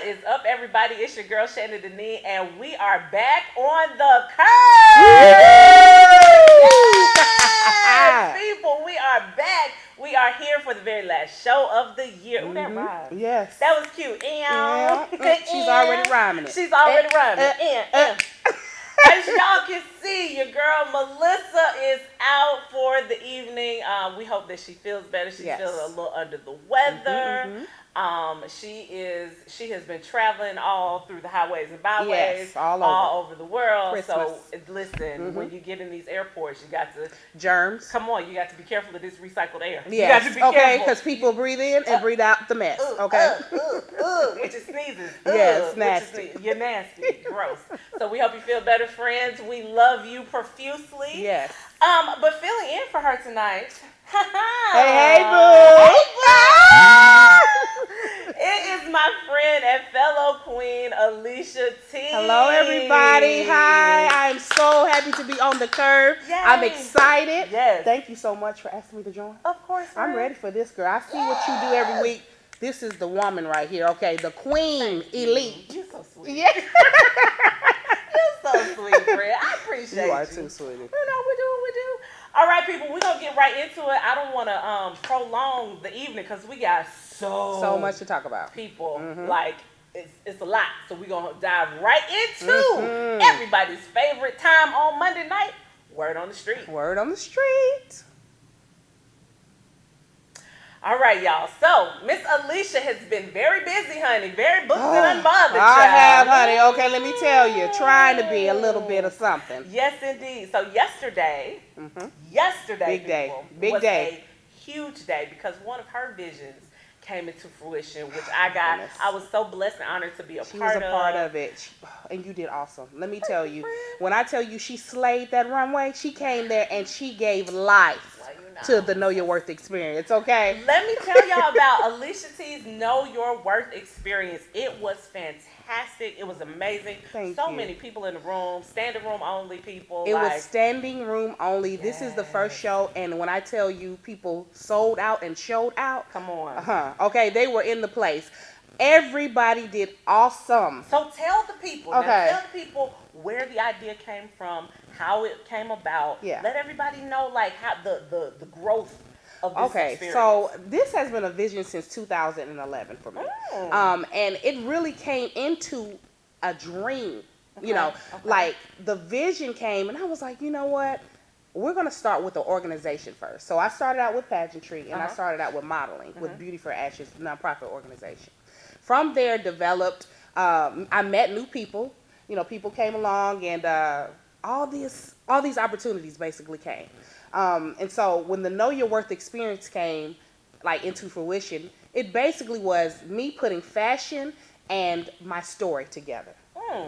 What is up, everybody? It's your girl, Shannon Deneen, and we are back on the curve. Yes, people, we are back. We are here for the very last show of the year. Ooh, that rhymed. Yes. That was cute. She's already rhyming it. She's already rhyming it. As y'all can see, your girl Melissa is out for the evening. We hope that she feels better. She's feeling a little under the weather. She has been traveling all through the highways and byways, all over the world. Christmas. So listen, when you get in these airports, you got to germs. Come on, you got to be careful of this recycled air. Yes. You got to be careful, because people breathe in and breathe out the mess. Which is sneezes. Yes, nasty. You're nasty, gross. So we hope you feel better, friends. We love you profusely. Yes. But filling in for her tonight. Hey, boo. Hey, boo. It is my friend and fellow queen, Alicia T. Hello, everybody. Hi. I'm so happy to be on the curve. Yay. I'm excited. Yes. Thank you so much for asking me to join. Of course, I'm ready for this, girl. I see what you do every week. This is the woman right here, okay? The queen elite. You're so sweet. Yeah. You're so sweet, friend. I appreciate you. You are too, sweetie. You know, we do what we do. All right, people, we're going to get right into it. I don't want to prolong the evening because we got so much to talk about. People, like, it's a lot. So we're going to dive right into everybody's favorite time on Monday night, Word on the Street. Word on the Street. All right, y'all. So, Miss Alicia has been very busy, honey. Very booked and unbothered, I have, honey. Okay, let me tell you. Trying to be a little bit of something. Yes, indeed. So, yesterday, big day. People, big was day. A huge day because one of her visions came into fruition, which I was so blessed and honored to be a part of. She was a part of it. And you did awesome. Let me tell you. When I tell you she slayed that runway, she came there and she gave life to the Know Your Worth experience, okay? Let me tell y'all about Alicia T's Know Your Worth experience. It was fantastic. It was amazing. Thank you. Many people in the room, standing room only people. It was standing room only. Yes. This is the first show, and when I tell you people sold out and showed out. Come on. Okay, they were in the place. Everybody did awesome. So tell the people. Okay. Now tell the people where the idea came from, how it came about. Yeah. Let everybody know like how the growth of this experience. So this has been a vision since 2011 for me. And it really came into a dream. You know, like the vision came and I was like, you know what? We're going to start with the organization first. So I started out with pageantry and I started out with modeling with Beauty for Ashes, nonprofit organization. From there, developed, I met new people. You know, people came along and all these opportunities basically came. And so when the Know Your Worth experience came like into fruition, it basically was me putting fashion and my story together.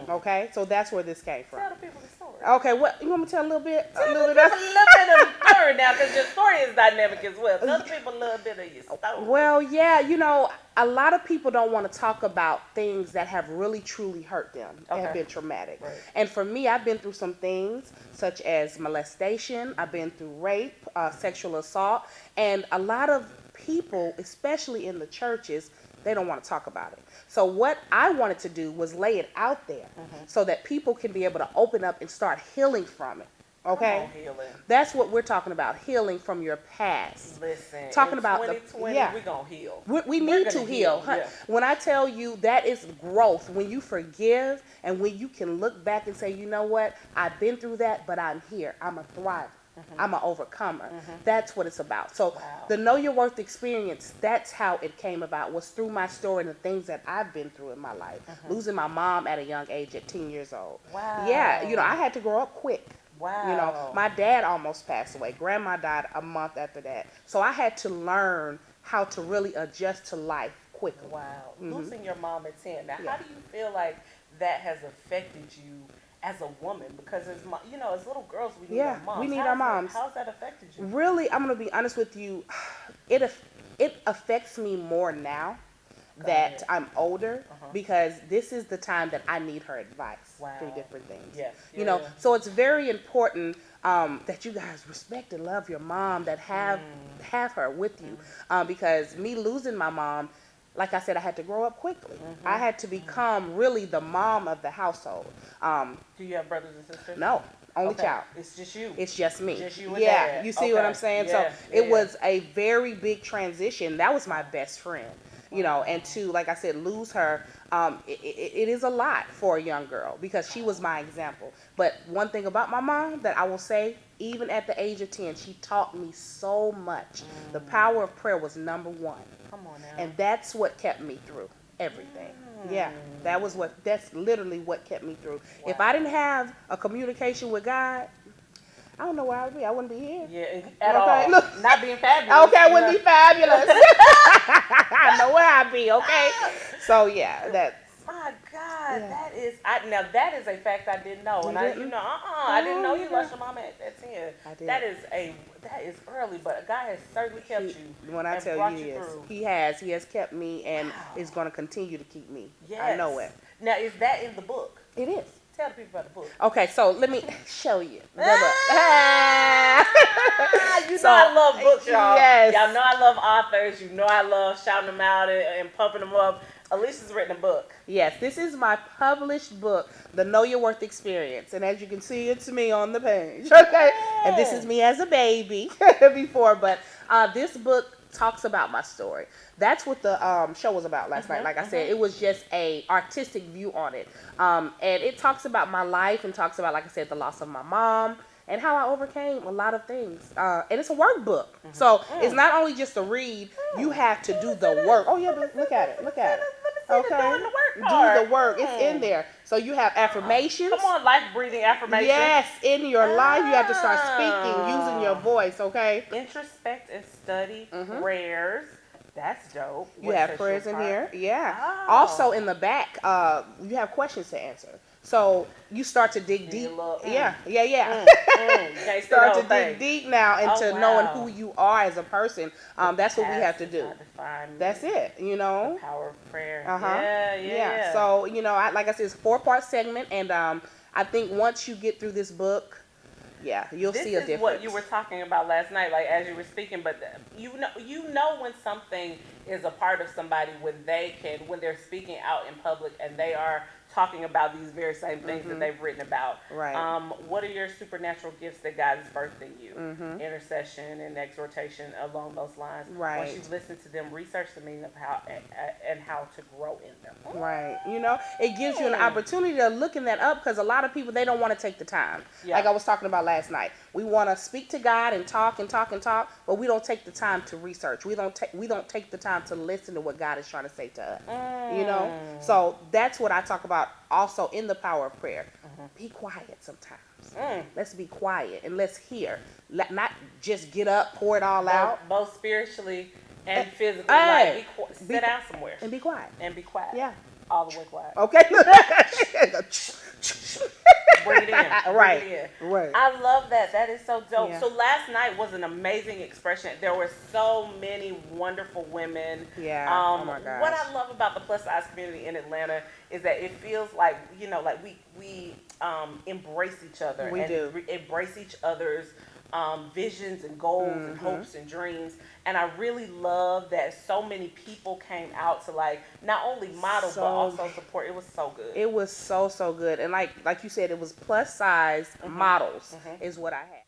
Okay, so that's where this came from. Tell the people the story. Okay, what you want me to tell a little bit? Tell the people a little bit of the story now, because your story is dynamic as well. Tell the people a little bit of your story. Well, yeah, you know, a lot of people don't want to talk about things that have really truly hurt them, have been traumatic. Right. And for me, I've been through some things such as molestation. I've been through rape, sexual assault, and a lot of people, especially in the churches, they don't want to talk about it. So what I wanted to do was lay it out there so that people can be able to open up and start healing from it. Okay? Healing. That's what we're talking about, healing from your past. Listen, talking about 2020, we're going to heal. We need to heal. Yeah. When I tell you that is growth, when you forgive and when you can look back and say, you know what, I've been through that, but I'm here. I'm a thriver. I'm an overcomer. That's what it's about. So the Know Your Worth experience, that's how it came about, was through my story and the things that I've been through in my life. Losing my mom at a young age at 10 years old. Wow. Yeah, you know, I had to grow up quick. Wow. You know, my dad almost passed away. Grandma died a month after that. So I had to learn how to really adjust to life quickly. Wow. Losing your mom at 10. Now, how do you feel like that has affected you as a woman? Because as you know, as little girls, we need our moms. We need our moms. How's that affected you? Really, I'm going to be honest with you. It affects me more now that I'm older because this is the time that I need her advice through different things. Yes. You know, so it's very important that you guys respect and love your mom, that have her with you, because me losing my mom, like I said, I had to grow up quickly. I had to become really the mom of the household. Do you have brothers and sisters? No, only child. It's just you. It's just me. Just you and yeah, Dad. you see what I'm saying? Yeah, So it was a very big transition. That was my best friend, and to, like I said, lose her, it is a lot for a young girl because she was my example. But one thing about my mom that I will say, even at the age of 10, she taught me so much. The power of prayer was number one. Come on now. And that's what kept me through everything. Yeah, that's literally what kept me through. Wow. If I didn't have a communication with God, I don't know where I would be. I wouldn't be here. Yeah, at all. Look. Not being fabulous. Okay, I wouldn't be fabulous. I know where I'd be, okay? So, yeah, that's. My God, Yeah. now that is a fact I didn't know. And didn't? I didn't know you lost your mama at 10. I did. That is early, but God has certainly kept you. When I and tell brought you, through. He has kept me and is going to continue to keep me. Yes. I know it. Now, is that in the book? It is. Tell the people about the book. Okay, so let me show you. You know I love books, y'all. Yes. Y'all know I love authors. You know I love shouting them out and pumping them up. Alicia's written a book. Yes, this is my published book, The Know Your Worth Experience. And as you can see, it's me on the page. Okay? And this is me as a baby before. But this book talks about my story. That's what the show was about last night. Like I said, it was just a artistic view on it. And it talks about my life and talks about, like I said, the loss of my mom and how I overcame a lot of things. And it's a workbook. So it's not only just a read, you have to do the work. Oh, yeah, but look at it. Look at it. Okay. Do the work. It's in there. So you have affirmations. Come on, life breathing affirmations. Yes, in your life you have to start speaking using your voice, okay? Introspect and study prayers. That's dope. You have prayers in here. Yeah. Oh. Also in the back, you have questions to answer. So you start to dig deep. Yeah. Start to dig deep now into knowing who you are as a person. That's what we have to do. That's it. The power of prayer. Yeah. So like I said, it's a 4-part segment, and I think once you get through this book, you'll see a difference. This is what you were talking about last night, like as you were speaking. But you know when something is a part of somebody when they're speaking out in public and they are talking about these very same things that they've written about. Right. What are your supernatural gifts that God has birthed in you? Intercession and exhortation along those lines. Right. Once you've listened to them, research the meaning of how and how to grow in them. Right. It gives you an opportunity to looking that up because a lot of people, they don't want to take the time. Yeah. Like I was talking about last night. We want to speak to God and talk, but we don't take the time to research. We don't take the time to listen to what God is trying to say to us. So that's what I talk about also in the power of prayer. Be quiet sometimes. Let's be quiet and let's hear. Not just get up, pour it all out. Both spiritually and physically. Like, sit down somewhere. And be quiet. Yeah. All the way quiet. Okay. Bring it in. Right. I love that. That is so dope. Yeah. So last night was an amazing expression. There were so many wonderful women. Yeah. Oh my gosh. What I love about the plus size community in Atlanta is that it feels like, we embrace each other. We do. Embrace each other's visions and goals and hopes and dreams. And I really love that so many people came out to not only model but also support. It was so good. It was so good. And like you said, it was plus size models is what I had.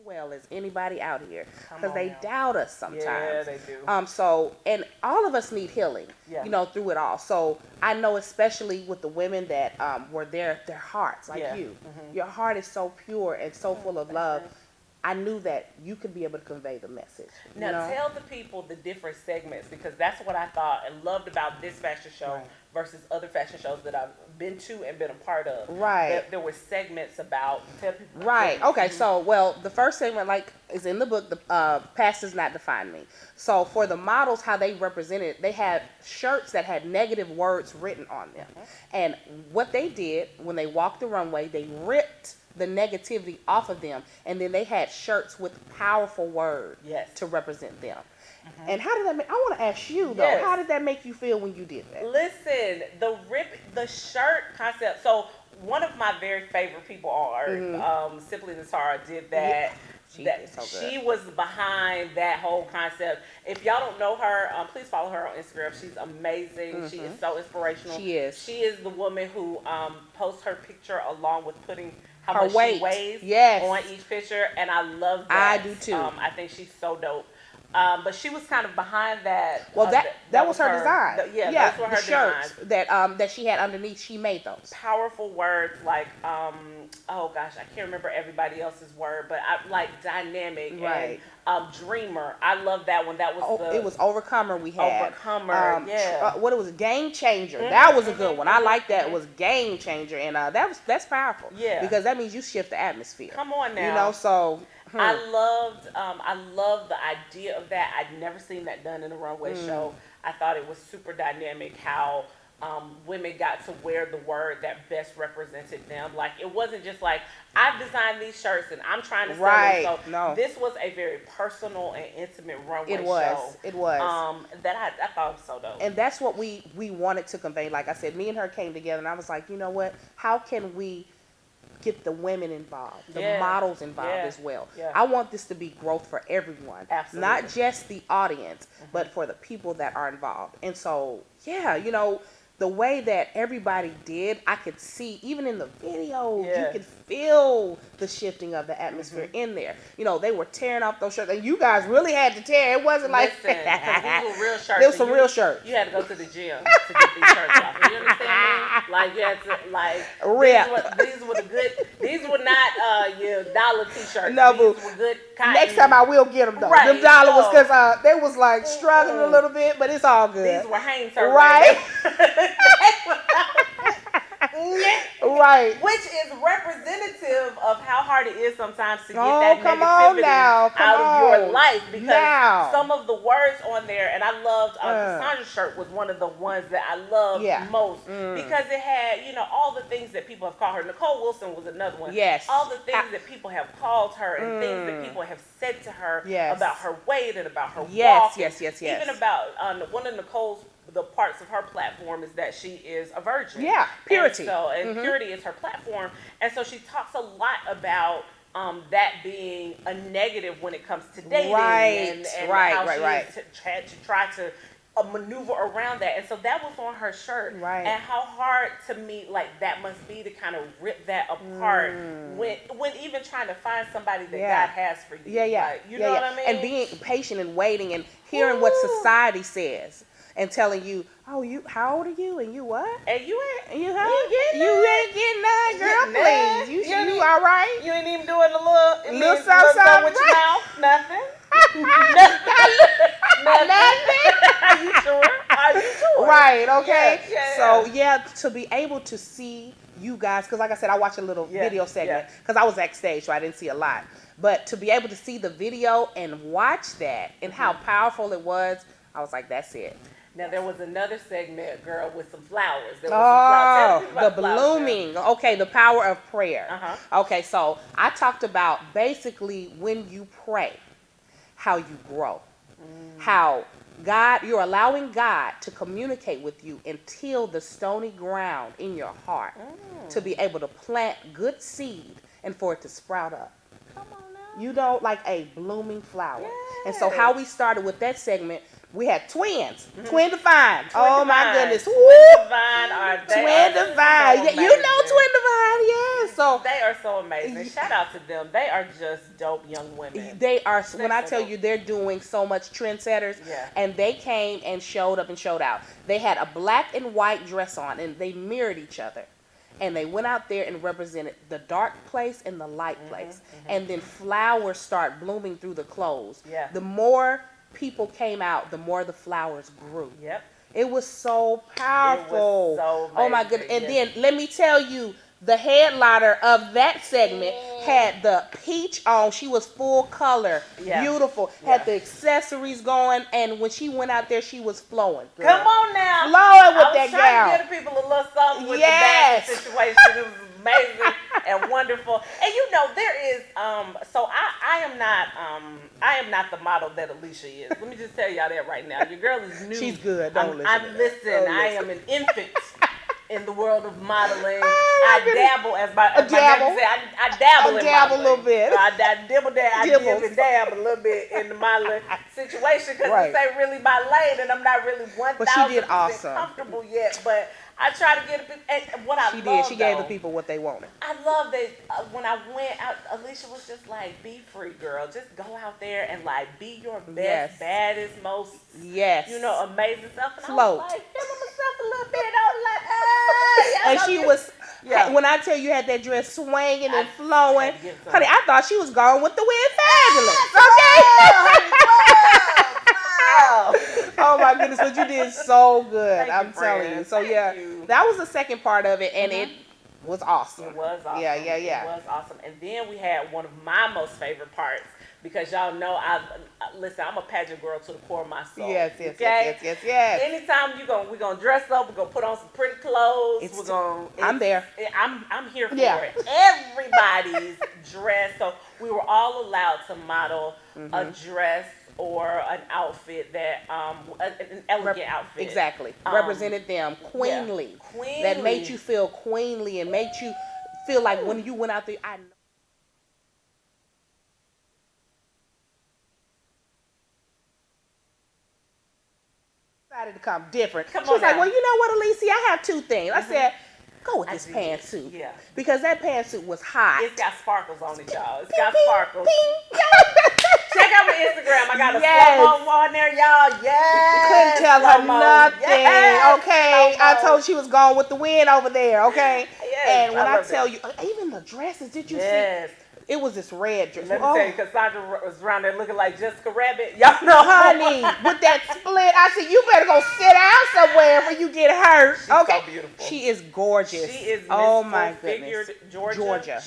Well as anybody out here because they doubt us sometimes. Yeah, they do. And all of us need healing, through it all. So I know especially with the women that were their hearts you. Your heart is so pure and so full of love. I knew that you could be able to convey the message. Now tell the people the different segments because that's what I thought and loved about this fashion show versus other fashion shows that I've been to and been a part of. Right. There were segments about. Tell people. Right. Okay. So the first segment is in the book. The past does not define me. So for the models, how they represented, they had shirts that had negative words written on them, and what they did when they walked the runway, they ripped the negativity off of them, and then they had shirts with powerful words to represent them. And how did that make? I want to ask you though. How did that make you feel when you did that? Listen, the shirt concept. So one of my very favorite people on earth, Simply Natara, did that She did so good. She was behind that whole concept. If y'all don't know her, please follow her on Instagram. She's amazing. Mm-hmm. She is so inspirational. She is. She is the woman who posts her picture along with putting how much she weighs on each picture, and I love that. I do too. I think she's so dope. But she was kind of behind that. Well, that was her design. Those were her shirts designs. that she had underneath. She made those powerful words like oh gosh, I can't remember everybody else's word, but I like dynamic and dreamer. I love that one. That was it was Overcomer. We had Overcomer. What it was, Game Changer. Mm-hmm. That was a good one. I like that. It was Game Changer, and that's powerful. Yeah, because that means you shift the atmosphere. Come on now. You know, so. I loved the idea of that. I'd never seen that done in a runway show. I thought it was super dynamic how women got to wear the word that best represented them. Like, it wasn't just like, I've designed these shirts and I'm trying to sell them. So no. This was a very personal and intimate runway show. It was. That I thought was so dope. And that's what we wanted to convey. Like I said, me and her came together and I was like, you know what? How can we get the women involved, the models involved as well. Yeah. I want this to be growth for everyone. Absolutely. Not just the audience, but for the people that are involved. And so, you know, the way that everybody did, I could see, even in the videos, you could feel the shifting of the atmosphere in there. You know, they were tearing off those shirts, and you guys really had to tear. It wasn't like these were real shirts. There was some real shirts. You had to go to the gym to get these shirts off. You understand me? Like, you had to these were not your dollar t-shirts. No, these were good cotton. Next time I will get them though. Right. Them dollar was because they was like struggling a little bit, but it's all good. These were Hanes shirts. Right. Right. Which is representative of how hard it is sometimes to get that negativity out of your life. Because some of the words on there, and I loved Cassandra's shirt was one of the ones that I loved most. Because it had, you know, all the things that people have called her. Nicole Wilson was another one. Yes. All the things that people have called her and things that people have said to her about her weight and about her walk. Yes. Even about one of Nicole's the parts of her platform is that she is a virgin. Yeah, purity. And purity is her platform. And so she talks a lot about that being a negative when it comes to dating. And how she had to try to maneuver around that. And so that was on her shirt. Right. And how hard to me, like, that must be to kind of rip that apart when even trying to find somebody that God has for you. Like, you know what I mean? And being patient and waiting and hearing what society says. And telling you, how old are you? And you what? And you ain't getting none, girl. Please, you all right? You ain't even doing a little something with your mouth. Nothing. Nothing. Are you sure? Right. Okay. Yeah. So to be able to see you guys, because like I said, I watched a little video segment because I was backstage, so I didn't see a lot. But to be able to see the video and watch that and how powerful it was, I was like, that's it. Now, there was another segment, girl, with some flowers. The blooming. Okay, the power of prayer. Okay, so I talked about basically when you pray, how you grow. How you're allowing God to communicate with you and till the stony ground in your heart to be able to plant good seed and for it to sprout up. Come on now. You know, like a blooming flower. Yes. And so how we started with that segment, we had twins. Twin Divine. My goodness. Twin Divine are Twin Divine. So you know Twin Divine, yes. So they are so amazing. Shout out to them. They are just dope young women. They are. When I tell you, they're doing so much trendsetters. Yeah. And they came and showed up and showed out. They had a black and white dress on, and they mirrored each other. And they went out there and represented the dark place and the light place. And then flowers start blooming through the clothes. Yeah. The more people came out, the more the flowers grew. Yep. It was so powerful. It was so amazing. Oh my goodness. And then let me tell you, the headliner of that segment had the peach on. She was full color, beautiful, had the accessories going, and when she went out there, she was flowing. Girl. Come on now. Flowing with that gown. I was trying to give the people a little something with the back situation. It was amazing and wonderful. And you know, there is so I am not the model that Alicia is. Let me just tell y'all that right now. Your girl is new. She's good. I am an infant in the world of modeling. Oh, I dabble, as my nephew said, I dabble in dabble modeling. a little bit. I dib and dab a little bit in the modeling situation because this ain't really my lane, and I'm not really 1,000% comfortable yet. But I try to get and what I love. She gave the people what they wanted. I love that when I went out, Alicia was just like, be free, girl. Just go out there and like be your best, baddest, most, amazing self. And I was like, feeling myself a little bit. I was like, and she was, when I tell you had that dress swinging and flowing, honey, I thought she was going with the wind fabulous. Oh my goodness, but you did so good. I'm telling you. So that was the second part of it, and it was awesome. It was awesome. Yeah. It was awesome. And then we had one of my most favorite parts, because y'all know listen, I'm a pageant girl to the core of my soul. Yes. Anytime we're gonna dress up, we're gonna put on some pretty clothes. I'm there. I'm here for it. Everybody's dressed. So we were all allowed to model a dress or an outfit that an elegant outfit. Exactly. Represented them queenly. That made you feel queenly and made you feel like when you went out there, I know. Decided to come different. She was like, well, you know what, Alicia, I have two things. I said, go with this pantsuit. Yeah. Because that pantsuit was hot. It's got sparkles on it, y'all. It's got sparkles. Check out my Instagram. I got a slow-mo on there, y'all. Yes. Couldn't tell her nothing. Okay. I told she was going with the wind over there. Okay. Yes, and when I tell you, even the dresses, did you see? It was this red dress. Let me tell you, Cassandra was around there looking like Jessica Rabbit. Y'all know, honey, with that split. I said, you better go sit down somewhere before you get hurt. She's so beautiful. She is gorgeous. She is my goodness. Georgia.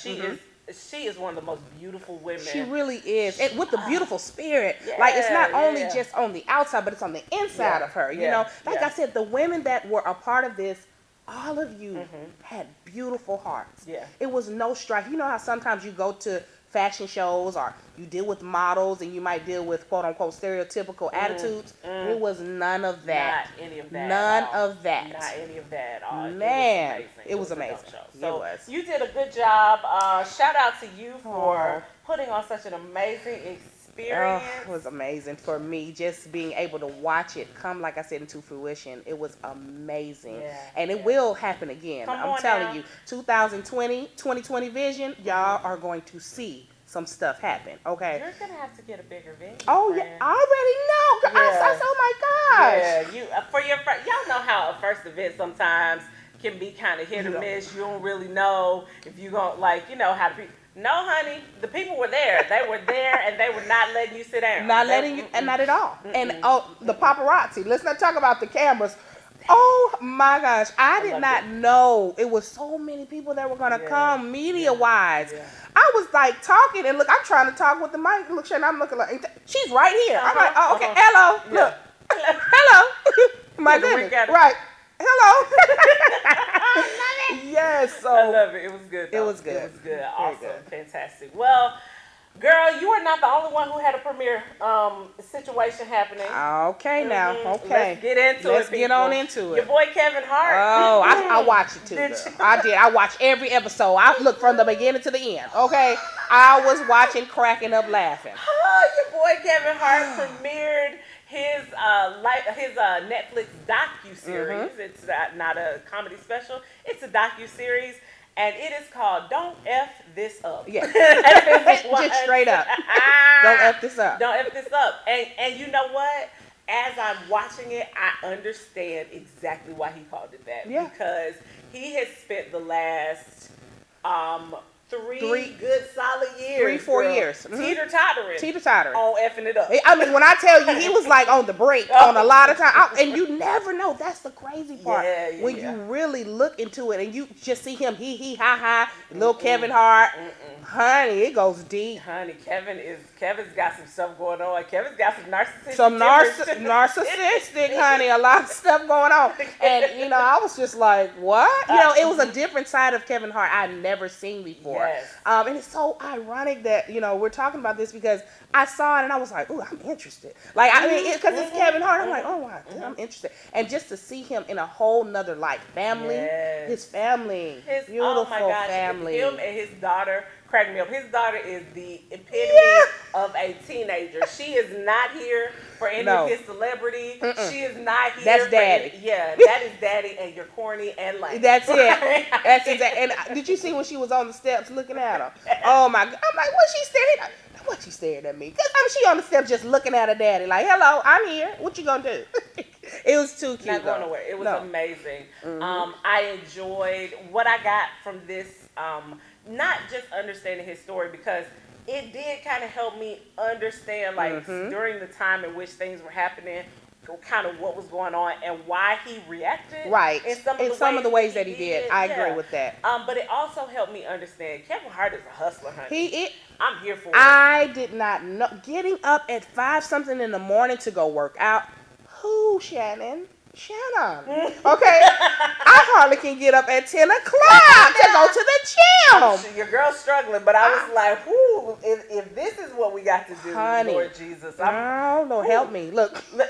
She is one of the most beautiful women. She really is. And with the beautiful spirit. Like, it's not only just on the outside, but it's on the inside of her. You know, like I said, the women that were a part of this, all of you had beautiful hearts. Yeah. It was no strife. You know how sometimes you go to fashion shows or you deal with models and you might deal with quote unquote stereotypical attitudes. It was none of that. Not any of that. None of that. Not any of that at all. Man, it was amazing. So you did a good job. Shout out to you for putting on such an amazing experience. It was amazing for me, just being able to watch it come, like I said, into fruition. It was amazing. And it will happen again. I'm telling you, 2020 vision, y'all are going to see some stuff happen. Okay. You're going to have to get a bigger vision. Oh, yeah. I already know. Oh, my gosh. Yeah. For your y'all know how a first event sometimes can be kind of hit or miss. You don't really know if you're going to, how to be. No, honey, the people were there. They were there, and they were not letting you sit down. Not letting you, and not at all. And the paparazzi. Let's not talk about the cameras. Oh my gosh, I did not know it was so many people that were gonna come media-wise. I was like talking, and look, I'm trying to talk with the mic. Look, and I'm looking like she's right here. I'm like, oh, okay, hello, look, hello, my goodness, right. Hello. Yes. So I love it. It was good. It was good. It was good. Awesome. Fantastic. Well, girl, you are not the only one who had a premiere situation happening. Okay, now. Okay. Let's get into it. Let's get on into it. Your boy Kevin Hart. Oh, I watched it too. I did. I watched every episode. I looked from the beginning to the end. Okay. I was watching, cracking up, laughing. Oh, your boy Kevin Hart premiered his Netflix docu-series. It's not a comedy special. It's a docu-series, and it is called "Don't F This Up." Yeah, just straight up. Don't F this up. Don't F this up. And you know what? As I'm watching it, I understand exactly why he called it that. Yeah. Because he has spent the last three good solid years. 3-4 years. Teeter-tottering. On effing it up. I mean, when I tell you, he was like on the break on a lot of time. And you never know. That's the crazy part. When you really look into it and you just see him, ha, little Kevin Hart. Honey, it goes deep. Honey, Kevin's got some stuff going on. Kevin's got some narcissistic. Narcissistic, honey. A lot of stuff going on. And, you know, I was just like, what? You know, it was a different side of Kevin Hart I'd never seen before. Yes. And it's so ironic that, you know, we're talking about this because I saw it and I was like, ooh, I'm interested. Like, I mean, because it's Kevin Hart. I'm like, oh, wow, I'm interested. And just to see him in a whole nother light. Family. Yes. His family. Beautiful oh my gosh, family. Him and his daughter crack me up. His daughter is the epitome of a teenager. She is not here for any of his celebrity. She is not here. That's daddy. That is daddy, and you're corny and lame. That's it. That's exactly. And did you see when she was on the steps looking at him? Oh my God! I'm like, what she staring? What she staring at me? Cause she on the steps just looking at her daddy, like, hello, I'm here. What you gonna do? It was too cute. Not going nowhere. It was amazing. I enjoyed what I got from this. Not just understanding his story, because it did kind of help me understand, like, during the time in which things were happening, kind of what was going on and why he reacted. Right. In some of the ways that he did. I agree with that. But it also helped me understand Kevin Hart is a hustler, honey. I'm here for it. I did not know. Getting up at 5-something in the morning to go work out. Who, Shannon? Okay, I hardly can get up at 10 o'clock to go to the gym. Your girl's struggling, but I was like, "Whoo! If this is what we got to do, honey, Lord Jesus, Lord, help me! Look, help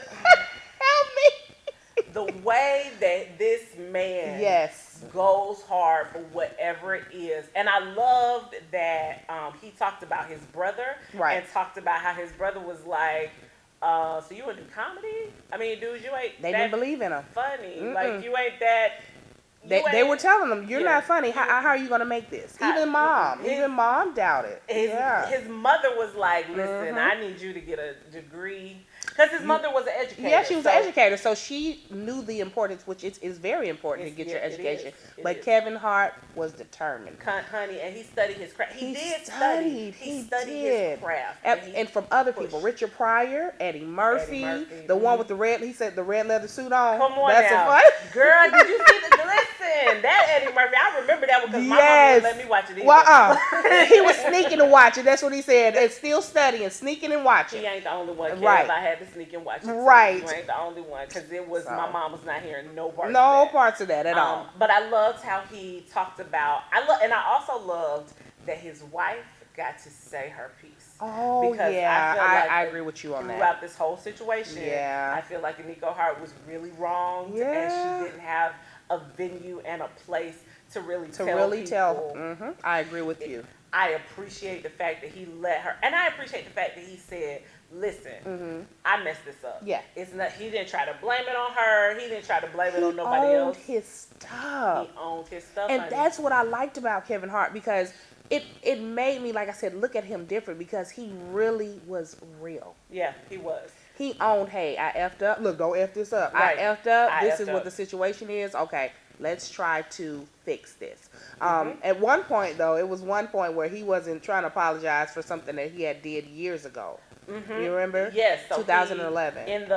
me!" The way that this man goes hard for whatever it is, and I loved that he talked about his brother, and talked about how his brother was like. So you would do comedy? I mean, dude, you ain't. They didn't believe in him. Funny, like you ain't that. They were telling him, "You're not funny. How are you gonna make this?" Even mom doubted. His mother was like, "Listen, I need you to get a degree." Because his mother was an educator. Yeah, she was an educator, so she knew the importance, which is very important to get your education. But Kevin Hart was determined. Honey, and he studied his craft. He studied his craft. And from other people, Richard Pryor, Eddie Murphy, the one with the red leather suit on. Come on now. Girl, did you see listen, that Eddie Murphy, I remember that because my mom wouldn't let me watch it either. He was sneaking to watch it. That's what he said. And still studying, sneaking and watching. He ain't the only one, Kev. I had to sneak and watch it. Right. You ain't the only one, because it was my mom was not hearing no parts. No parts of that at all. But I loved how he talked about. And I also loved that his wife got to say her piece. Oh, because I agree with you on that. Throughout this whole situation, I feel like Nico Hart was really wronged, and she didn't have a venue and a place to really tell. I agree with you. I appreciate the fact that he let her, and I appreciate the fact that he said, "Listen, I messed this up." Yeah, it's not. He didn't try to blame it on her. He didn't try to blame it on nobody else. He owned his stuff. He owned his stuff, and that's what I liked about Kevin Hart, because it made me, like I said, look at him different, because he really was real. Yeah, he was. He owned, hey, I effed up. Look, don't F this up. I effed up. This is what the situation is. Okay, let's try to fix this. At one point, though, it was one point where he wasn't trying to apologize for something that he had did years ago. You remember? Yes. So 2011.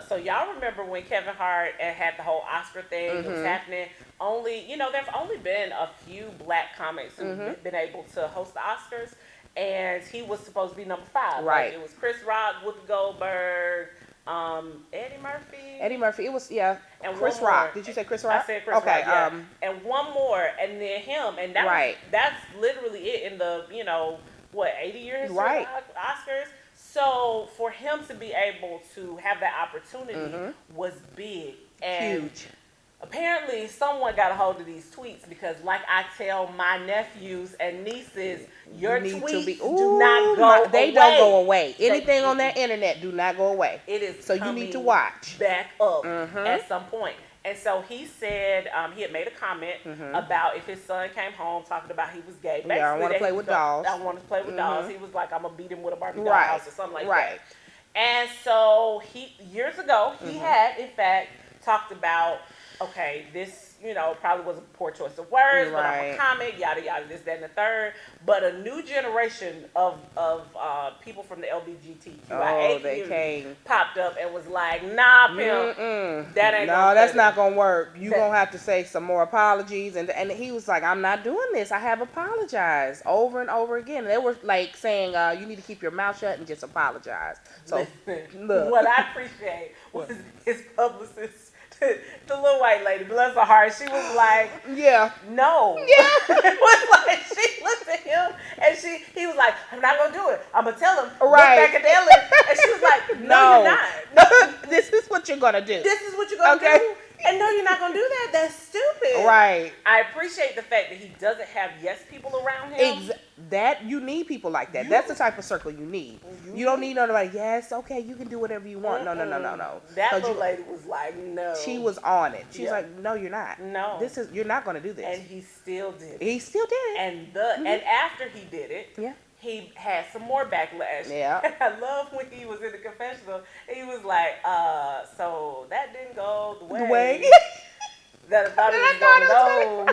So y'all remember when Kevin Hart had the whole Oscar thing was happening? There's only been a few black comics who've been able to host the Oscars. And he was supposed to be number 5. Right. Like, it was Chris Rock, Whoopi Goldberg, Eddie Murphy. It was, and Chris Rock. Did you say Chris Rock? I said Chris Rock, yeah. And one more, and then him. And that's literally it in the, 80 years? Right. Oscars. So for him to be able to have that opportunity was big. And huge. Apparently, someone got a hold of these tweets, because, like I tell my nephews and nieces, your tweets do not go away. They don't go away. Anything on that internet do not go away. It is so you need to watch back up at some point. And so he said he had made a comment about if his son came home talking about he was gay. Basically, I want to play with dolls. I want to play with dolls. He was like, I'm gonna beat him with a Barbie doll house or something like that. Right. And so years ago, he had in fact talked about, okay, this probably was a poor choice of words, but I'm a Right. comic, yada yada, this, that, and the third. But a new generation of people from the LGBTQIA They community came. popped up and was like, nah, pimp, that ain't gonna that's cut not it. gonna work. You gonna have to say some more apologies, and he was like, I'm not doing this. I have apologized over and over again. And they were like saying, you need to keep your mouth shut and just apologize. So Listen, look, what I appreciate was his publicist, the little white lady, bless her heart. She was like, yeah, no. yeah, It was like she looked at him and he was like, I'm not gonna do it. I'm gonna tell him. Right. Look back at the alien. And she was like, no, you're not. No, this is what you're gonna do. this is what you're gonna do. And no, you're not gonna do that. That's stupid. Right. I appreciate the fact that he doesn't have yes people around him. That you need people like that. That's the type of circle you need. You don't need nobody. Yes, okay, you can do whatever you want. No. That little lady was like, no. She was on it. She was like, no, you're not. No. You're not gonna do this. And he still did it. He still did it. And after he did it, yeah, he had some more backlash. Yeah. I love when he was in the confessional. He was like, so that didn't go the way that I thought it was going to go.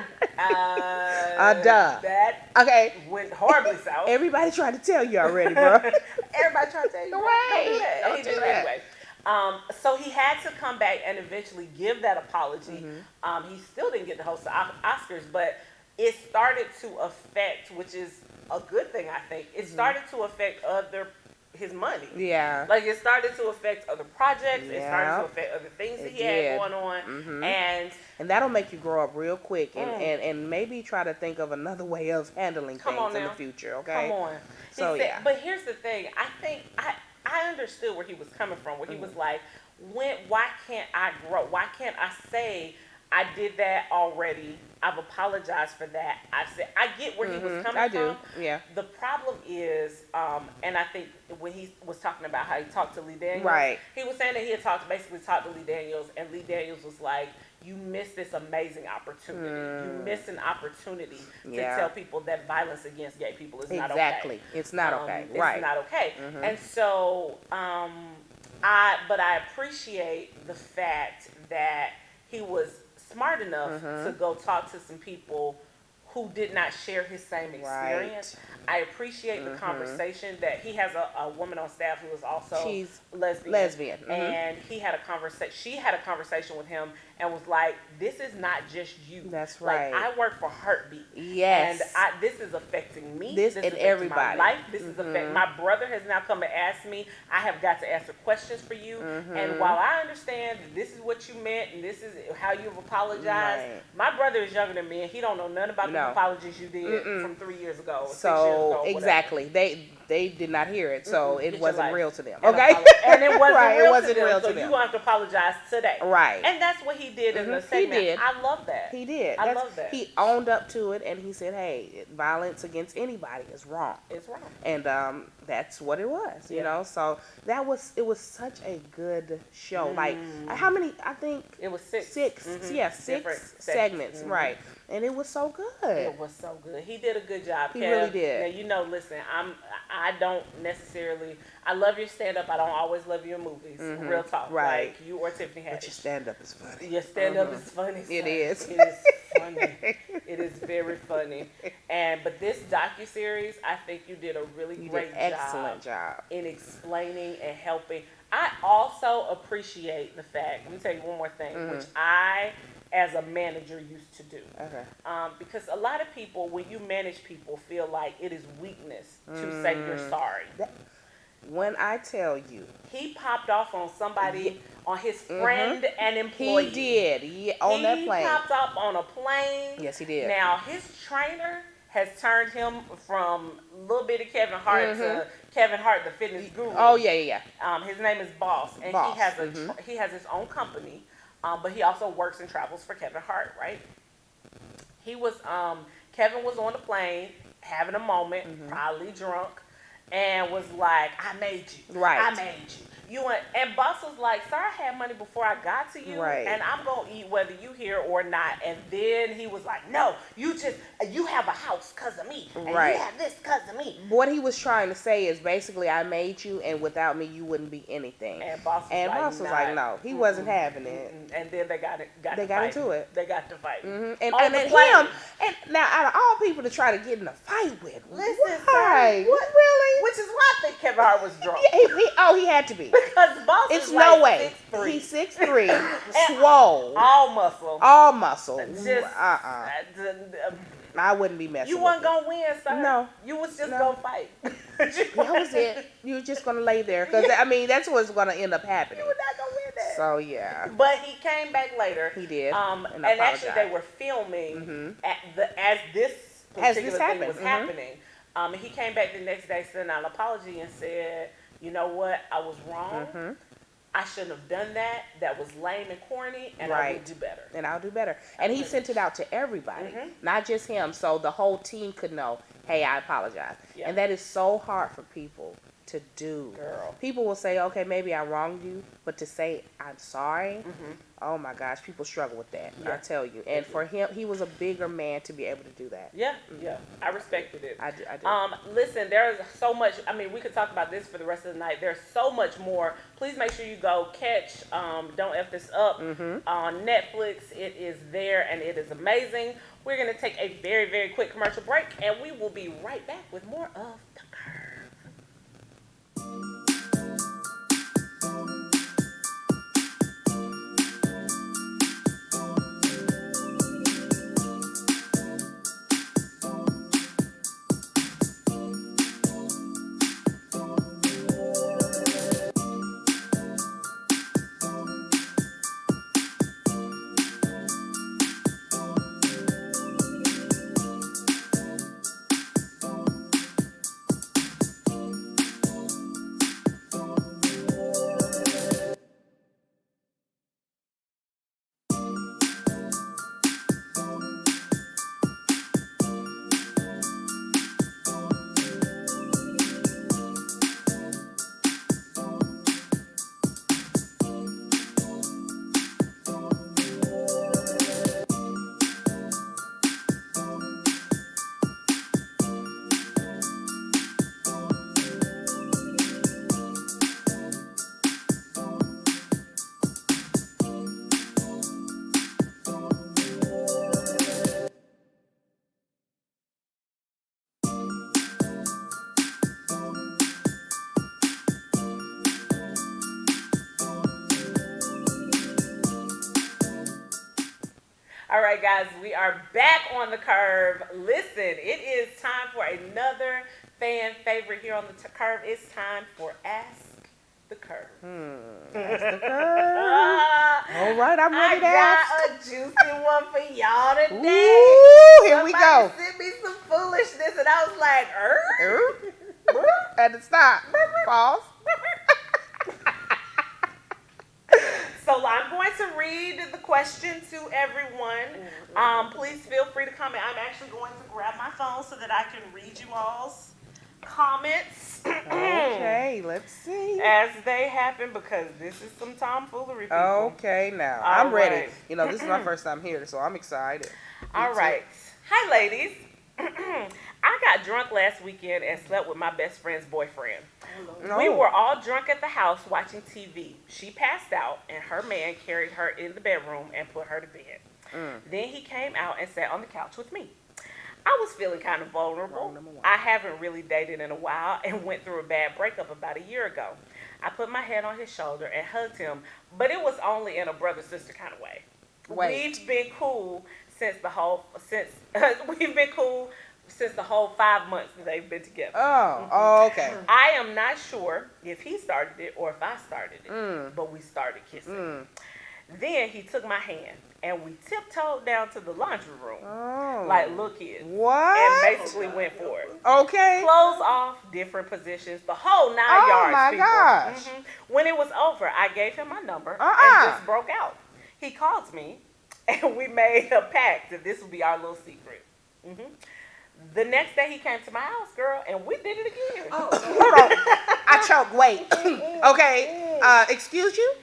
Duh. That went horribly south. Everybody tried to tell you already, bro. Everybody tried to tell you. Right. Don't do that. Don't He do did it that. anyway. So he had to come back and eventually give that apology. He still didn't get to host the Oscars, but it started to affect, which is a good thing, I think. It started to affect his money. Yeah. Like it started to affect other projects. It started to affect other things that he had going on. And that'll make you grow up real quick and maybe try to think of another way of handling things in the future. Okay. Come on. So yeah. But here's the thing. I think I understood where he was coming from. Where he was like, why can't I grow? Why can't I say I did that already? I've apologized for that. I get where he was coming from. I do. Yeah. The problem is, and I think when he was talking about how he talked to Lee Daniels, right? He was saying that he had basically talked to Lee Daniels, and Lee Daniels was like, "You missed this amazing opportunity. You missed an opportunity to tell people that violence against gay people is not okay. Exactly. It's not okay. Right. It's not okay." And so, I appreciate the fact that he was smart enough to go talk to some people who did not share his same experience. Right. I appreciate the conversation that he has a woman on staff who is also lesbian. And he had a conversation. She had a conversation with him and was like, "This is not just you. That's right. Like, I work for Heartbeat. Yes. And this is affecting me. This is and everybody. My life. This is affecting my brother has now come to ask me. I have got to answer questions for you. And while I understand that this is what you meant and this is how you've apologized, my brother is younger than me and he don't know nothing about the apologies you did from 3 years ago. Or 6 years ago, exactly. They did not hear it, so it wasn't real to them. And okay. And it wasn't right. real It wasn't to them. real So to them. you're gonna have to apologize today. Right. And that's what he did in the segment. He did. I love that. He did. I love that. He owned up to it and he said, "Hey, violence against anybody is wrong. It's wrong." And that's what it was, you know. So it was such a good show. Like how many? I think it was six. Yeah, six segments. Right. And it was so good. It was so good. He did a good job. He really did. Now listen, I don't necessarily. I love your stand up. I don't always love your movies. Real talk. Right. Like you or Tiffany Haddish. But your stand up is funny. Your stand up is funny. It is. It is funny. It is very funny. But this docuseries, I think you did a really great excellent job in explaining and helping. I also appreciate the fact. Let me tell you one more thing, which I, as a manager, used to do. Okay. Because a lot of people, when you manage people, feel like it is weakness to say you're sorry. When I tell you, he popped off on somebody, on his friend and employee. He did. On that plane. He popped up on a plane. Yes, he did. Now, his trainer has turned him from little bitty Kevin Hart to Kevin Hart, the fitness guru. Oh, yeah. His name is Boss. And Boss. he has his own company, but he also works and travels for Kevin Hart, right? He was, Kevin was on the plane having a moment, probably drunk, and was like, "I made you. Right. I made you. And boss was like, sir, I had money before I got to you, Right. and I'm gonna eat whether you here or not. And then he was like, no, you have a house because of me, and Right. you have this because of me. What he was trying to say is basically, I made you, and without me, you wouldn't be anything. And boss was like, no, he wasn't having it. And then they got into it. They got to fight. And then him, and now out of all people to try to get in a fight with, listen, why? Sir, What really? Which is why I think Kevin Hart was drunk. He had to be. Because boss It's is no like way. 6'3". He's 6'3", swole, all muscle. Just I wouldn't be messing. You wasn't gonna win, sir. No, you was just gonna fight. That was it. You were just gonna lay there because that's what's gonna end up happening. You were not gonna win that. So yeah. But he came back later. He did. And actually, they were filming as this particular thing was happening. He came back the next day, sent out an apology, and said, "You know what? I was wrong. I shouldn't have done that. That was lame and corny, and I will do better. And I'll do better." And he sent it out to everybody, not just him, so the whole team could know, hey, I apologize. Yep. And that is so hard for people to do. Girl. People will say, okay, maybe I wronged you, but to say I'm sorry, oh my gosh, people struggle with that. Yeah. I tell you. And for him, he was a bigger man to be able to do that. Yeah, yeah. I respected it. I do. Listen, there's so much. I mean, we could talk about this for the rest of the night. There's so much more. Please make sure you go catch Don't F This Up on Netflix. It is there, and it is amazing. We're going to take a very, very quick commercial break, and we will be right back with more of The Curve. All right, guys, we are back on The Curve. Listen, it is time for another fan favorite here on The Curve. It's time for Ask the Curve. Ask the Curve. All right, I'm ready to ask. I got a juicy one for y'all today. Ooh, here we go. Somebody sent me some foolishness, and I was like, Had to stop. Pause. So I'm going to read the question to everyone. Please feel free to comment. I'm actually going to grab my phone so that I can read you all's comments. Okay, let's see. As they happen, because this is some tomfoolery, people. Okay, now. I'm ready. You know, this is my first time here, so I'm excited. All right. Hi, ladies. I got drunk last weekend and slept with my best friend's boyfriend. No. We were all drunk at the house watching TV. She passed out, and her man carried her in the bedroom and put her to bed. Then he came out and sat on the couch with me. I was feeling kind of vulnerable. I haven't really dated in a while and went through a bad breakup about a year ago. I put my head on his shoulder and hugged him, but it was only in a brother-sister kind of way. We've been cool since the whole 5 months that they've been together. Oh, okay. I am not sure if he started it or if I started it, but we started kissing. Then he took my hand and we tiptoed down to the laundry room, like little kids. What? And basically went for it. Okay. Clothes off, different positions, the whole 9 yards. Oh my gosh. When it was over, I gave him my number and just broke out. He called me and we made a pact that this would be our little secret. The next day he came to my house, girl, and we did it again. Hold on. I choked. Wait. Okay. Excuse you?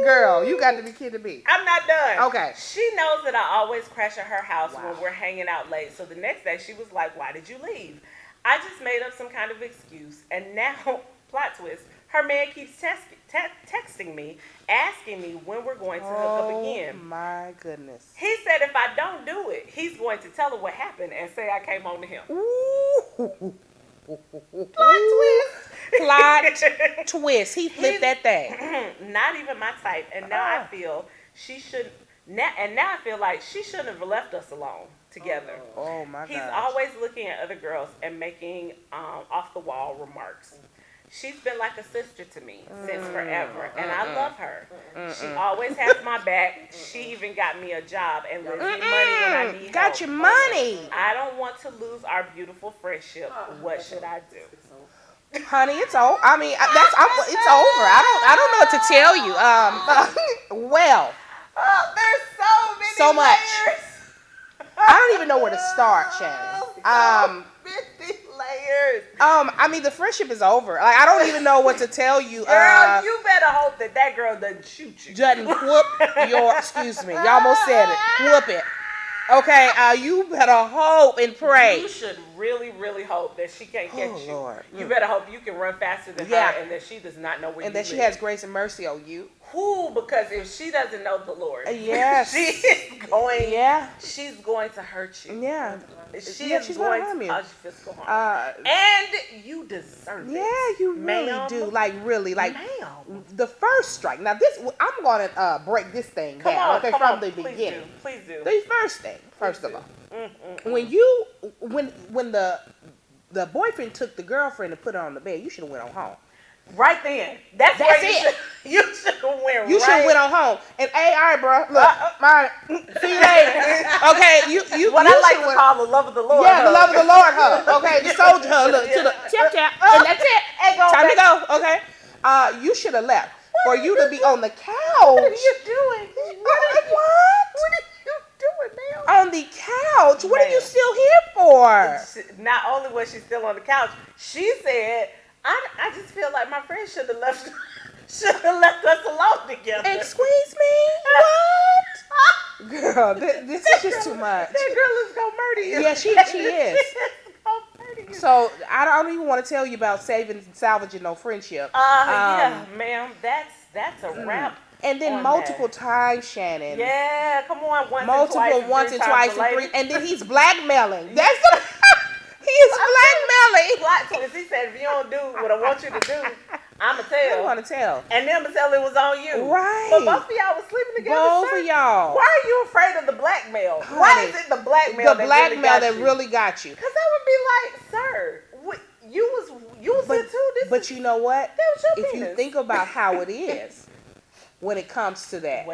Girl, you got to be kidding me. I'm not done. Okay. She knows that I always crash at her house when we're hanging out late. So the next day she was like, why did you leave? I just made up some kind of excuse. And now, plot twist, her man keeps texting me, asking me when we're going to hook up again. Oh my goodness. He said if I don't do it, he's going to tell her what happened and say I came home to him. Ooh. Plot twist. Plot twist. He flipped that thing. Not even my type. And now I feel she should. Now I feel like she shouldn't have left us alone together. Oh my God. He's always looking at other girls and making off the wall remarks. She's been like a sister to me since forever, and I love her. She always has my back. She even got me a job and lends me money when I need help. Got your money. I don't want to lose our beautiful friendship. What should I do? Honey, it's over. I mean, it's over. I don't know what to tell you. Well, there's so much. layers. I don't even know where to start, Shannon. 50 layers. I mean, the friendship is over. Like, I don't even know what to tell you. Girl, you better hope that girl doesn't shoot you. Doesn't whoop your, excuse me, you almost said it. Whoop it. Okay, you better hope and pray. You should really, really hope that she can't catch you. Lord. You better hope you can run faster than her and that she does not know where you live. And that she has grace and mercy on you. Who? Because if she doesn't know the Lord, yes, she's going. Yeah, she's going to hurt you. Yeah, she's going to cause you physical harm. And you deserve it. Yeah, you really do. Like really, like ma'am. The first strike. Now this, I'm gonna break this thing down. Okay, from the beginning. Please do. The first thing, first of all, when the boyfriend took the girlfriend and put her on the bed, you should have went on home. Right then. That's where you should have went. You should have went on home. And hey, all right, bro. Look, see you later. Okay, you. What I like to call the love of the Lord. Yeah, the love of the Lord, huh? Okay, the soldier, huh? Look to the tap, and that's it. Time to go. Okay. You should have left for you to be on the couch. What are you doing? What? What are you doing, ma'am? On the couch. What are you still here for? Not only was she still on the couch, she said, I just feel like my friend should have left us alone together. Excuse me? What? Girl, this is just too much. That girl is gonna murder you. Yeah, she is. So I don't even want to tell you about salvaging no friendship. Yeah, ma'am, that's a wrap. And then multiple times, Shannon. Yeah, come on, once and twice and three, and then he's blackmailing. That's the. He is blackmailing. Plot twist. He said, if you don't do what I want you to do, I'ma tell. I want to tell. And then I'ma tell it was on you. Right. But both of y'all was sleeping together. Both of y'all. Why are you afraid of the blackmail? Honey, why is it the blackmail that really got you? Because I would be like, sir, you was here too. But you know what? That was your penis. If you think about how it is. When it comes to that,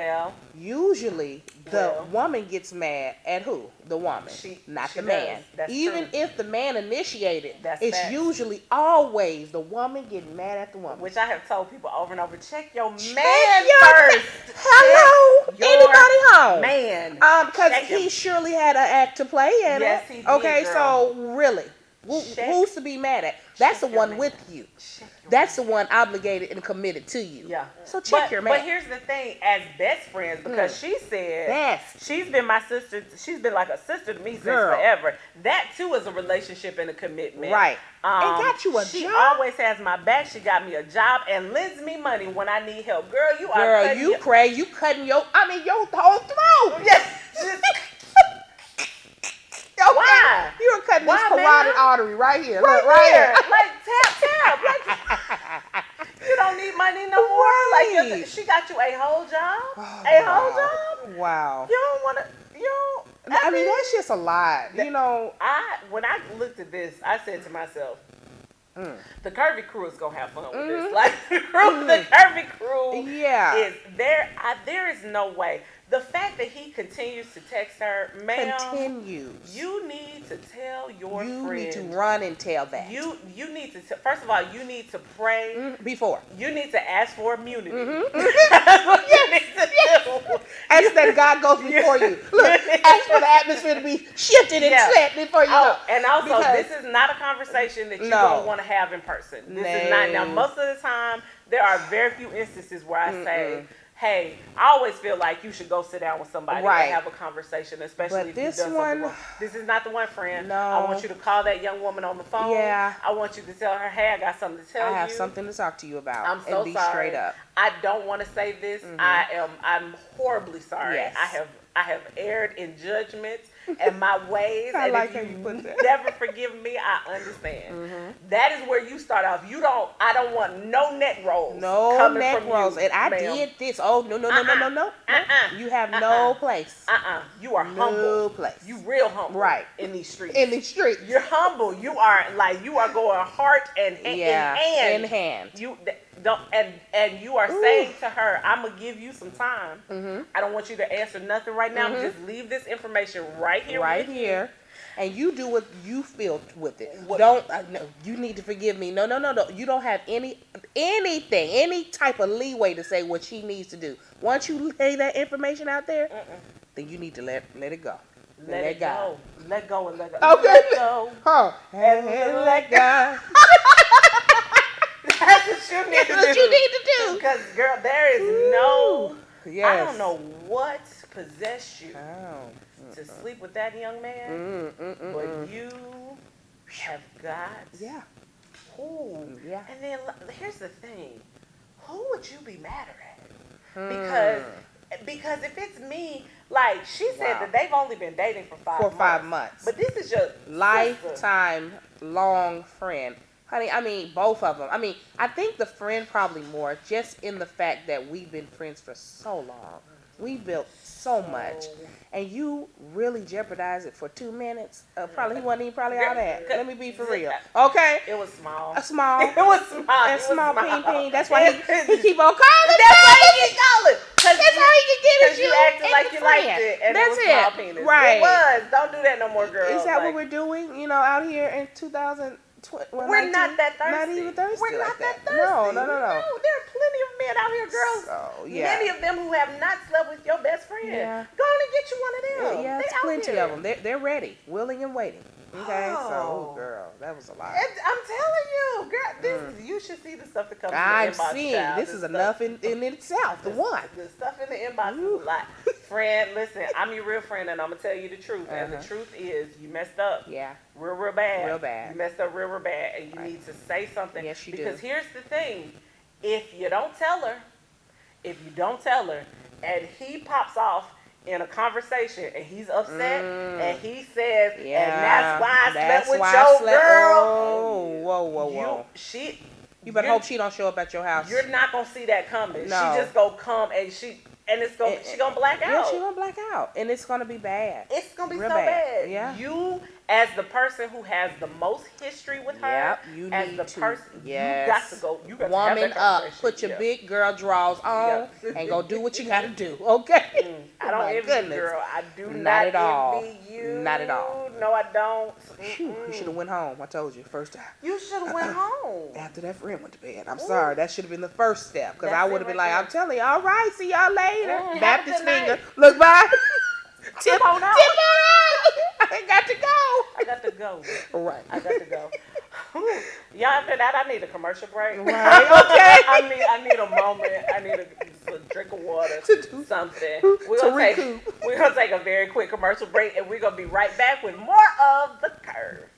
usually the woman gets mad at who? The woman, not the man. Even if the man initiated, it's usually always the woman getting mad at the woman. Which I have told people over and over: check your man first. Hello, anybody home? Man, because he surely had an act to play in it. Yes, he did. Okay, so really, who's to be mad at? That's the one with you. That's the one obligated and committed to you. Yeah. So check your man. But here's the thing, as best friends, because she said she's been my sister. She's been like a sister to me since forever. That too is a relationship and a commitment. Right. And got you a job. She always has my back. She got me a job and lends me money when I need help. Girl, you cutting your whole throat. Yes. Okay. Why? You were cutting this carotid artery right here. Right, look, right here. Like tap. Like, you don't need money no more. Right. Like she got you a whole job. Job. Wow. You don't want to. I mean, that's just a lot. When I looked at this, I said to myself, the Kurve crew is gonna have fun with this. Like the Kurve crew is there. There is no way. the fact that he continues to text her, ma'am, Continues. you need to tell your You friend. need to run and tell that. You need to first of all, you need to pray before. You need to ask for immunity. That's what you need to do. Ask that God goes before you. Look, ask for the atmosphere to be shifted and set before you go. And also, this is not a conversation that you don't want to have in person. This is not. Now, most of the time, there are very few instances where I say, hey, I always feel like you should go sit down with somebody and have a conversation, especially if you've done something wrong. This is not the one, friend. No. I want you to call that young woman on the phone. Yeah. I want you to tell her, hey, I got something to tell you. I have something to talk to you about. I'm so and be sorry. Straight up. I don't want to say this. I'm horribly sorry. Yes. I have erred in judgment and my ways. I and like if how you you put that. never forgive me, I understand. That is where you start off. I don't want no neck rolls. No neck rolls. You, and I ma'am. did this. Oh, no. You have no place. You are humble. No place. You real humble. Right. In these streets. In these streets. You're humble. You are going heart and in hand. In hand. You don't and you are saying to her, I'm gonna give you some time. I don't want you to answer nothing right now. Just leave this information right here. Right here. And you do what you feel with it. No, you need to forgive me. No. You don't have any type of leeway to say what she needs to do. Once you lay that information out there, then you need to let it go. Let it go. Let go and let go. Okay. Let go. Huh. And let go. That's what you need to do. That's what you need to do. Because, girl, there is no... Yes. I don't know what possessed you to sleep with that young man, but you have got... Yeah. Who? Yeah. And then, here's the thing. Who would you be madder at? Because if it's me, like, she said that they've only been dating for 5 months. But this is your lifetime long friend. Honey, I mean, both of them. I mean, I think the friend probably more, just in the fact that we've been friends for so long. We built so much. And you really jeopardized it for 2 minutes. He wasn't even probably all that. Let me be for real. Okay? It was small. A small. It was small. A small ping. That's why he keep on calling. That's why he keep calling. That's how he can get at you. You acted like you liked it. And that's it was small penis. Right. It was. Don't do that no more, girl. Is that what we're doing, out here in 2000? We're not that thirsty. Not even thirsty. We're not like that thirsty. No. There are plenty of men out here, girls. So, yeah. Many of them who have not slept with your best friend. Yeah. Go on and get you one of them. Yeah, it's plenty of them. They're ready, willing and waiting. Okay, so girl, that was a lot. I'm telling you, girl, you should see the stuff that comes in the inbox. I'm seeing. This is enough in itself. The stuff in the inbox is a lot. Friend, listen, I'm your real friend, and I'm gonna tell you the truth. And the truth is, you messed up. Yeah. Real bad. Real bad. You messed up real bad, and you need to say something. Yes, you do. Because here's the thing: if you don't tell her, and he pops off in a conversation and he's upset and he says, and that's why I slept with your girl. Whoa. You better hope she don't show up at your house. You're not gonna see that coming. No. She just gonna come and she gonna black out. Yeah, she gonna black out, and it's gonna be bad. It's gonna be real so bad. Yeah. You, as the person who has the most history with her, you as need the to. person, Yes. you got to go. You got woman to have that up. conversation. Put your big girl drawers on and go do what you gotta do. Okay. I don't envy you, girl. I do not at all. envy you. Not at all. No, I don't. You should have went home. I told you first time. You should have went home after that friend went to bed. I'm sorry. That should have been the first step, because I would have been like, I'm telling you, all right, see y'all later. Baptist finger. Look, bye. Tip on out. I got to go. Right. I got to go. Y'all, after that, I need a commercial break. Right. Okay. I need a moment. I need a drink of water. Something. We're gonna take a very quick commercial break, and we're gonna be right back with more of the Curve.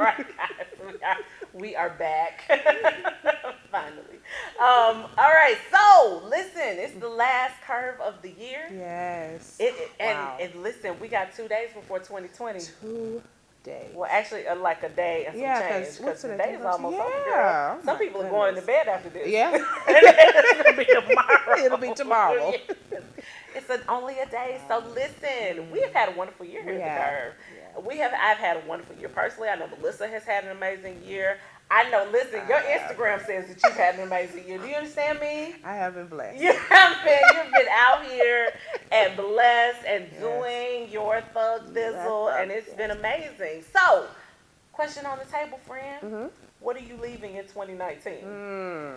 right, guys, we are back. Finally. All right, so listen, it's the last curve of the year. Yes. Wow. And listen, we got 2 days before 2020. 2 days. Well, actually, like a day and some change. Because the day is almost over, girl. Oh, some people are going to bed after this. Yeah. It's going to be tomorrow. It'll be tomorrow. It's only a day. So listen, we have had a wonderful year here at the Curve. Yeah. I've had a wonderful year personally. I know Melissa has had an amazing year. I know, listen, your Instagram says that you've had an amazing year. Do you understand me? I have been blessed. You've been out here and blessed and doing your thug thizzle, and it's been amazing. So, question on the table, friend. Mm-hmm. What are you leaving in 2019?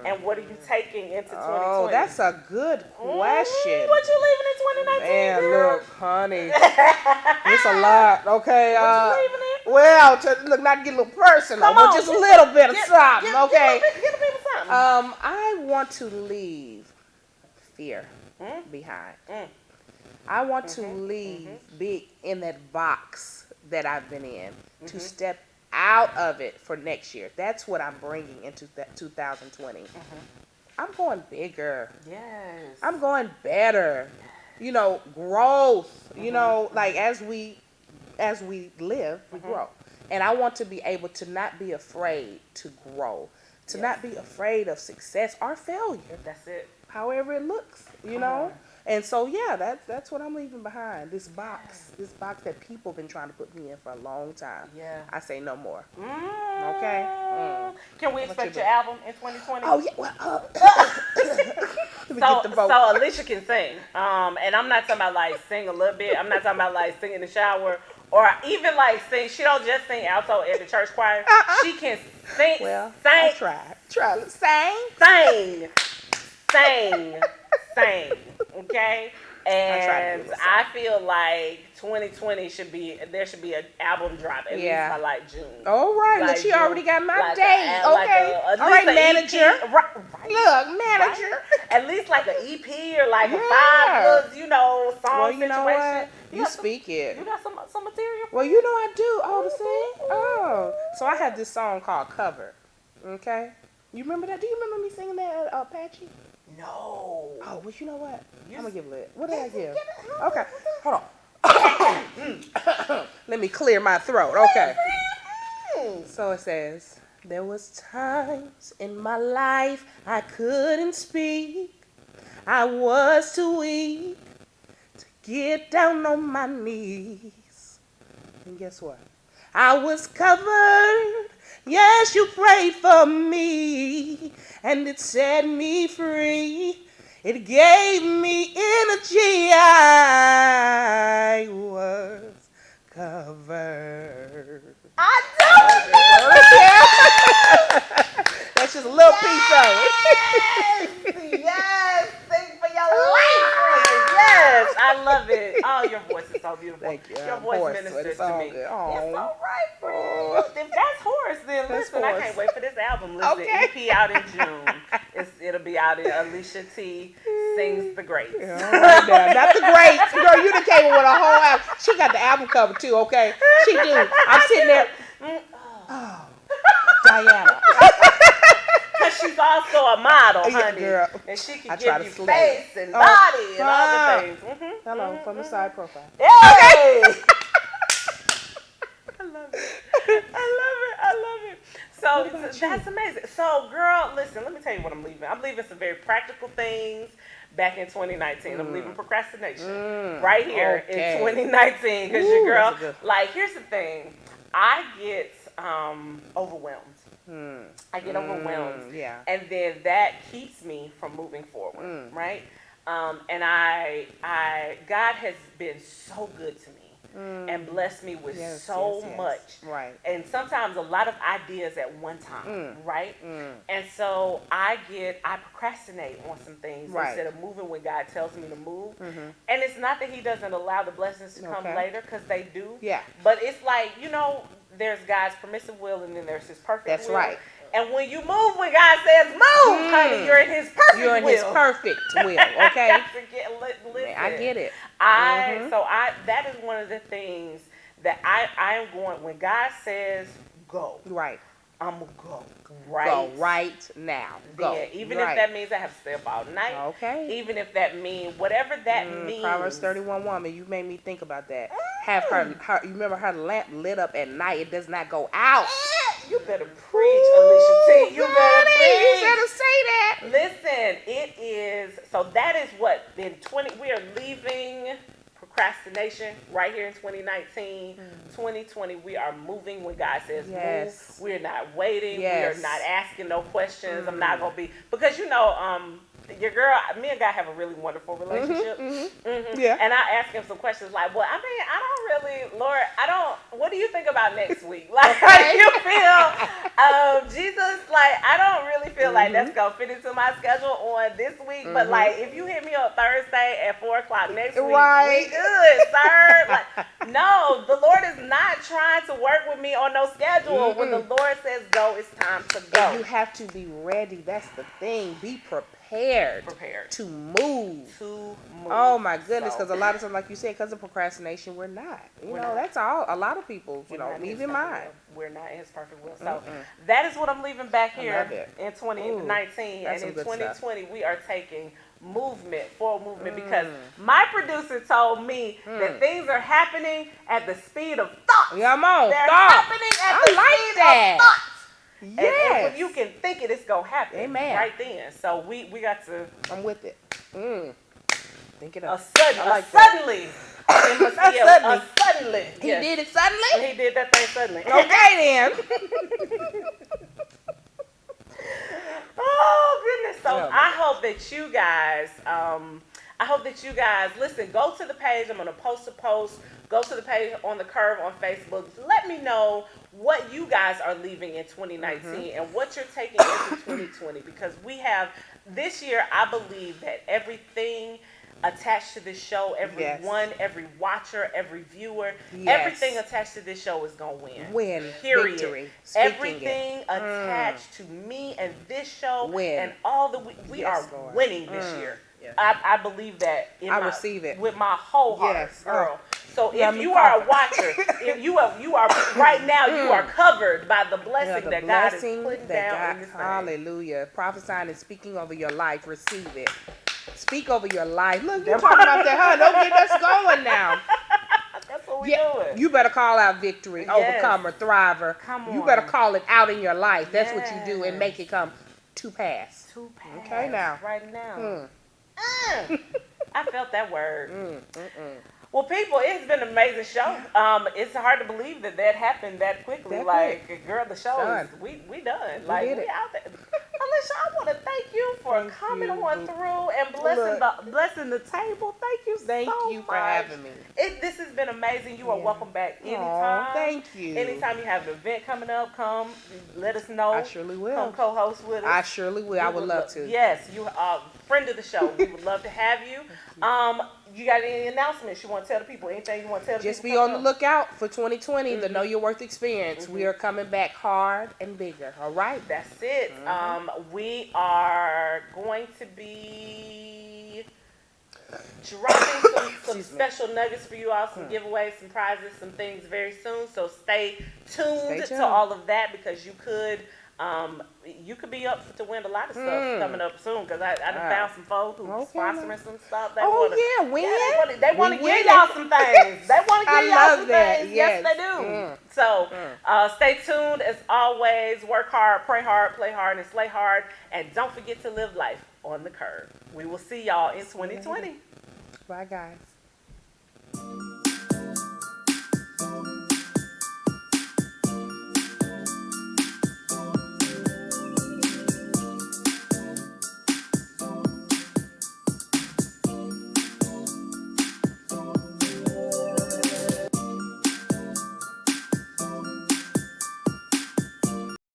And what are you taking into 2020? Oh, that's a good question. What you leaving in 2019, Man, girl? look, honey, it's a lot. Okay. What you leaving in? Well, look, not to get a little personal, but just a little bit of something, okay? Get a bit of something. I want to leave fear behind. I want to leave big in that box that I've been in to step out of it for next year. That's what I'm bringing into 2020. I'm going bigger. Yes. I'm going better. You know, growth. You know, like as we live, we grow. And I want to be able to not be afraid to grow, to not be afraid of success or failure. That's it. However it looks, you know? And so, yeah, that's what I'm leaving behind. This box that people have been trying to put me in for a long time. Yeah. I say no more. Okay? Can we expect your album in 2020? Oh, yeah. Well, so Alicia can sing. And I'm not talking about like sing a little bit. I'm not talking about like sing in the shower or even like sing. She don't just sing alto at the church choir. She can sing. Well, sing. I tried. Sing. Okay? And I feel like 2020 there should be an album drop at least by like June. All right, like look, she June, already got my like date. Okay. All right, manager. EP. Right. Look, manager. Right? At least like an EP or like a 5 little, song well, you situation. know what? You speak it. You got some material? Well, you know I do all the sing. Oh. So I have this song called Cover. Okay? You remember that? Do you remember me singing that at Apache? No. Oh, well, you know what? I'm going to give it. What did I give? Okay. Hold on. Let me clear my throat. Okay. So it says, there was times in my life I couldn't speak. I was too weak to get down on my knees. And guess what? I was covered. Yes, you prayed for me, and it set me free. It gave me energy. I was covered. I do. That's just a little piece of it. Yes. Sing for your life, friend. Yes. I love it. Oh, your voice is so beautiful. Thank you. Your voice ministers to me. Good. Oh. It's all right, friend. If that's horse, then listen, I can't wait for this album. Listen, Okay. EP out in June. It'll be out in Alicia T. Sings the Greats. All right now. Not the Greats. Girl, you done came with a whole album. She got the album cover too, okay? She do. I'm sitting there. Oh, Diana. Because she's also a model, honey. Girl. And she can I try give to you slay. face and body and all the things. Hello, from the side profile. Hey! I love it. I love it. So that's amazing. So, girl, listen, let me tell you what I'm leaving. I'm leaving some very practical things back in 2019. I'm leaving procrastination right here in 2019. Because your girl, like, here's the thing. I get overwhelmed. I get overwhelmed. Yeah. And then that keeps me from moving forward, right? And God has been so good to me and blessed me with so much. Right. And sometimes a lot of ideas at one time, right? And so I procrastinate on some things instead of moving when God tells me to move. And it's not that he doesn't allow the blessings to come later, because they do. Yeah. But it's like, there's God's permissive will and then there's his perfect will. That's right. And when you move, when God says move, honey, you're in his perfect will. You're in his perfect will, okay? Listen, I get it. So that is one of the things that I am going, when God says go. Right. I'm going to go right now. Go. Then, even if that means I have to stay up all night. Okay. Even if that means, whatever that means. Proverbs 31 woman, you made me think about that. Have her, you remember her lamp lit up at night. It does not go out. You better preach, Alicia T. You better preach. You better say that. Listen, it is, so that is what, we are leaving procrastination right here in 2019. 2020, we are moving when God says move. We are not waiting. We are not asking no questions. I'm not going to be, because your girl, me and God have a really wonderful relationship. Yeah. And I ask him some questions like, well, I mean, I don't really, Lord, what do you think about next week? Like, how you feel? Jesus, like, I don't really feel like that's going to fit into my schedule on this week. But, like, if you hit me up Thursday at 4 o'clock next week, we good, sir. Like, no, the Lord is not trying to work with me on no schedule. When the Lord says go, it's time to go. And you have to be ready. That's the thing. Be prepared to move. Oh my goodness, because a lot of times, like you said, because of procrastination, we're not. You know, that's all. A lot of people, even mine. We're not in His perfect will. So that is what I'm leaving back here in 2019. And in 2020, we are taking forward movement, because my producer told me that things are happening at the speed of thought. Yeah, I'm on. They're happening at the speed of thought. Yes. And when you can think it, it's going to happen. Amen. Right then. So we got to. I'm with it. Think it up. Suddenly. Suddenly. He did it suddenly? He did that thing suddenly. Okay, then. Oh, goodness. So I hope that you guys, listen, go to the page. I'm going to post a post. Go to the page on the Curve on Facebook. Let me know what you guys are leaving in 2019 and what you're taking into 2020, because we have this year, I believe that everything attached to this show, everyone, every watcher, every viewer, everything attached to this show is going to win. Period. Victory. Everything attached to me and this show and all we are winning this year. Yeah. I believe that. Receive it with my whole heart, girl. So if you are a watcher, if you are right now, you are covered by the blessing that God is putting down in this thing. Hallelujah. Prophesying and speaking over your life. Receive it. Speak over your life. Look, you're talking about that, huh? Don't get us going now. That's what we're doing. You better call out victory, overcomer, thriver. Come on. You better call it out in your life. That's what you do, and make it come to pass. Okay, now. Right now. I felt that word. Well, people, it's been an amazing show. It's hard to believe that happened that quickly. Girl, the show is, we done. We out there. Alicia, I want to thank you for coming on through and blessing the table. Thank you so much. Thank you for having me. This has been amazing. You are welcome back anytime. Thank you. Anytime you have an event coming up, come let us know. I surely will. Come co-host with us. I surely will. I would love to. Yes, you are a friend of the show. We would love to have you. You got any announcements you want to tell the people? Anything you want to tell the people? Just be on the lookout for 2020, the Know Your Worth experience. We are coming back hard and bigger. All right? That's it. We are going to be dropping some special nuggets for you all, some giveaways, some prizes, some things very soon. So stay tuned to all of that, because you could be up to win a lot of stuff coming up soon, because I done found some folks who sponsoring some stuff. They want to give y'all some things. They want to give y'all some things. Yes, they do. So stay tuned as always. Work hard, pray hard, play hard, and slay hard. And don't forget to live life on the curve. We will see y'all in 2020. Bye, guys.